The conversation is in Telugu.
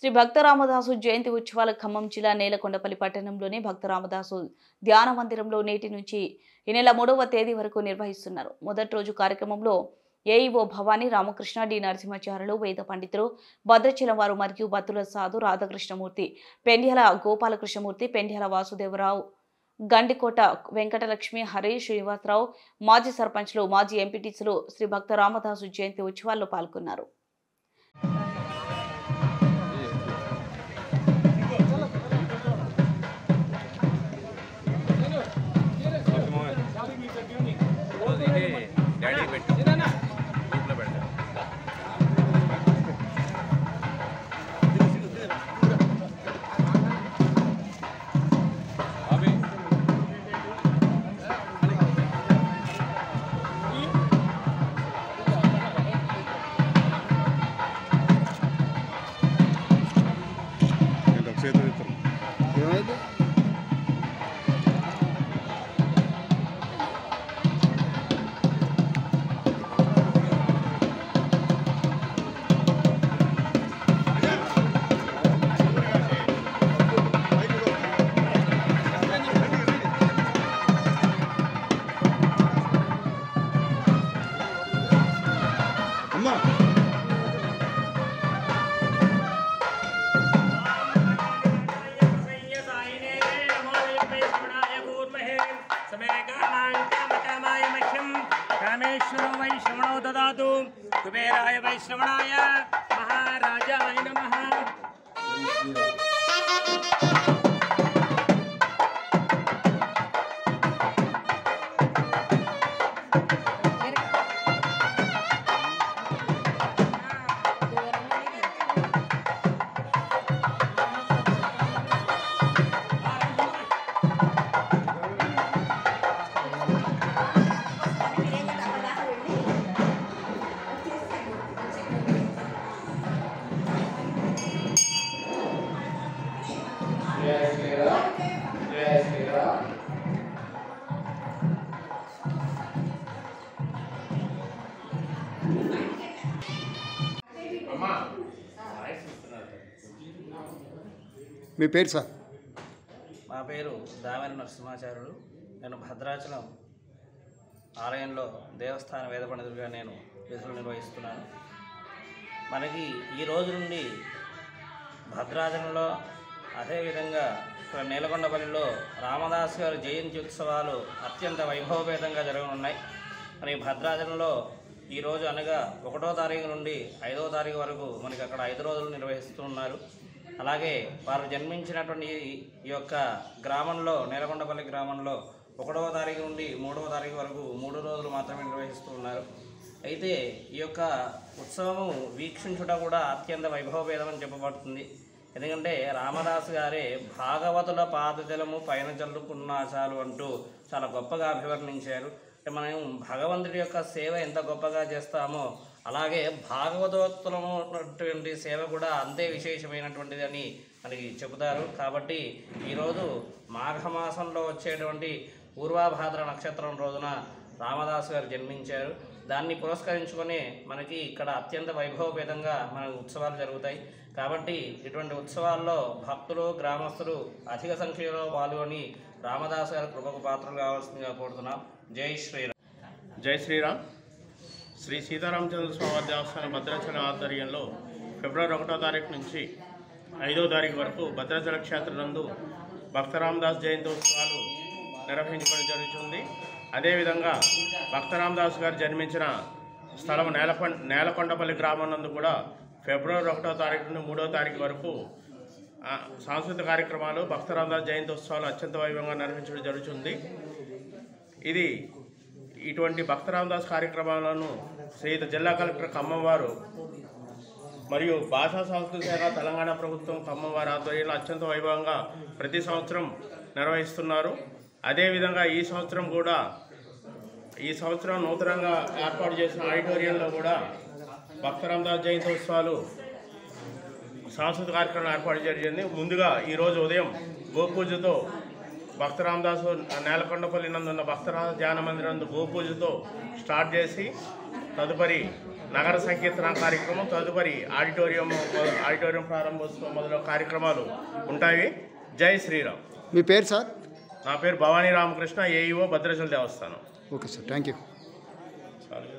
శ్రీ భక్త రామదాసు జయంతి ఉత్సవాల ఖమ్మం జిల్లా నేలకొండపల్లి పట్టణంలోని భక్త రామదాసు ధ్యాన మందిరంలో నేటి నుంచి ఈ నెల 3వ తేదీ వరకు నిర్వహిస్తున్నారు. మొదటి రోజు కార్యక్రమంలో ఏఈఓ భవానీ రామకృష్ణ, డి నరసింహాచార్యులు, వేద పండితులు, భద్రాచలం వారు మరియు బత్తుల సాధు రాధాకృష్ణమూర్తి, పెండ్యాల గోపాలకృష్ణమూర్తి, పెండ్యాల వాసుదేవరావు, గండికోట వెంకటలక్ష్మి, హరి శ్రీనివాసరావు, మాజీ సర్పంచ్లు, మాజీ ఎంపీటీసీలు శ్రీ భక్త రామదాసు జయంతి ఉత్సవాల్లో పాల్గొన్నారు. रामेश्वरो वैश्रवणो ददातु कुबेराय वैश्रवणाय महाराजाय नमः। మీ పేరు సార్? మా పేరు దామెర నరసింహాచార్యుడు. నేను భద్రాచలం ఆలయంలో దేవస్థాన వేద పండితుడిగా నేను విధులు నిర్వహిస్తున్నాను. మనకి ఈ రోజు నుండి భద్రాచలంలో అదేవిధంగా ఇక్కడ నేలకొండపల్లిలో రామదాస్ గారి జయంతి ఉత్సవాలు అత్యంత వైభవపేతంగా జరగనున్నాయి. మరి భద్రాచలంలో ఈరోజు అనగా 1వ తారీఖు నుండి 5వ తారీఖు వరకు మనకి అక్కడ 5 రోజులు నిర్వహిస్తున్నారు. అలాగే వారు జన్మించినటువంటి ఈ యొక్క గ్రామంలో నేలకొండపల్లి గ్రామంలో 1వ తారీఖు నుండి 3వ తారీఖు వరకు 3 రోజులు మాత్రమే నిర్వహిస్తూ ఉన్నారు. అయితే ఈ యొక్క ఉత్సవము వీక్షించుట కూడా అత్యంత వైభవపేదమని చెప్పబడుతుంది. ఎందుకంటే రామదాసు గారే భాగవతుల పాదజలము పైన చల్లుకున్న చాలు అంటూ చాలా గొప్పగా అభివర్ణించారు. మనం భగవంతుడి యొక్క సేవ ఎంత గొప్పగా చేస్తామో అలాగే భాగవతోత్తరమైనటువంటి సేవ కూడా అంతే విశేషమైనటువంటిది అని మనకి చెబుతారు. కాబట్టి ఈరోజు మాఘమాసంలో వచ్చేటువంటి పూర్వాభాద్ర నక్షత్రం రోజున రామదాసు గారు జన్మించారు. దాన్ని పురస్కరించుకొని మనకి ఇక్కడ అత్యంత వైభవపేతంగా మన ఉత్సవాలు జరుగుతాయి. కాబట్టి ఇటువంటి ఉత్సవాల్లో భక్తులు, గ్రామస్తులు అధిక సంఖ్యలో పాల్గొని రామదాసు గారి కృపకు పాత్రలు కావాల్సిందిగా కోరుతున్నాం. జై శ్రీరామ్. జై శ్రీరామ్. శ్రీ సీతారామచంద్ర స్వామి దేవస్థానం భద్రాచలం ఆధ్వర్యంలో ఫిబ్రవరి 1వ తారీఖు నుంచి 5వ తారీఖు వరకు భద్రాచల క్షేత్రం నందు భక్త రామదాస్ జయంతి ఉత్సవాలు నిర్వహించడం జరుగుతుంది. అదేవిధంగా భక్త రామదాస్ గారు జన్మించిన స్థలం నేలకొండపల్లి గ్రామం నందు కూడా ఫిబ్రవరి 1వ తారీఖు నుండి 3వ తారీఖు వరకు సాంస్కృతిక కార్యక్రమాలు భక్త రామదాస్ జయంతి ఉత్సవాలు అత్యంత వైభవంగా నిర్వహించడం జరుగుతుంది. ఇటువంటి భక్త రామదాస్ కార్యక్రమాలను శ్రీయుత జిల్లా కలెక్టర్ ఖమ్మం వారు మరియు భాషా సంస్కృతి శాఖ తెలంగాణ ప్రభుత్వం ఖమ్మం వారి ఆధ్వర్యంలో అత్యంత వైభవంగా ప్రతి సంవత్సరం నిర్వహిస్తున్నారు. అదేవిధంగా ఈ సంవత్సరం నూతనంగా ఏర్పాటు చేసిన ఆడిటోరియంలో కూడా భక్త రామదాస్ జయంతి ఉత్సవాలు సాంస్కృతిక కార్యక్రమం ఏర్పాటు జరిగింది. ముందుగా ఈరోజు ఉదయం గోపూజతో భక్త రామదాసు నేలకొండపల్లి నందున్న భక్త రామదాస్ ధ్యాన మందిరం నందు గోపూజతో స్టార్ట్ చేసి తదుపరి నగర సంకీర్తన కార్యక్రమం, తదుపరి ఆడిటోరియం ప్రారంభోత్సవం మొదలైన కార్యక్రమాలు ఉంటాయి. జై శ్రీరామ్. మీ పేరు సార్? నా పేరు Bhavani Ramakrishna, AEO Bhadrachala Devasthanam. Okay sir, thank you. చాలు కదా.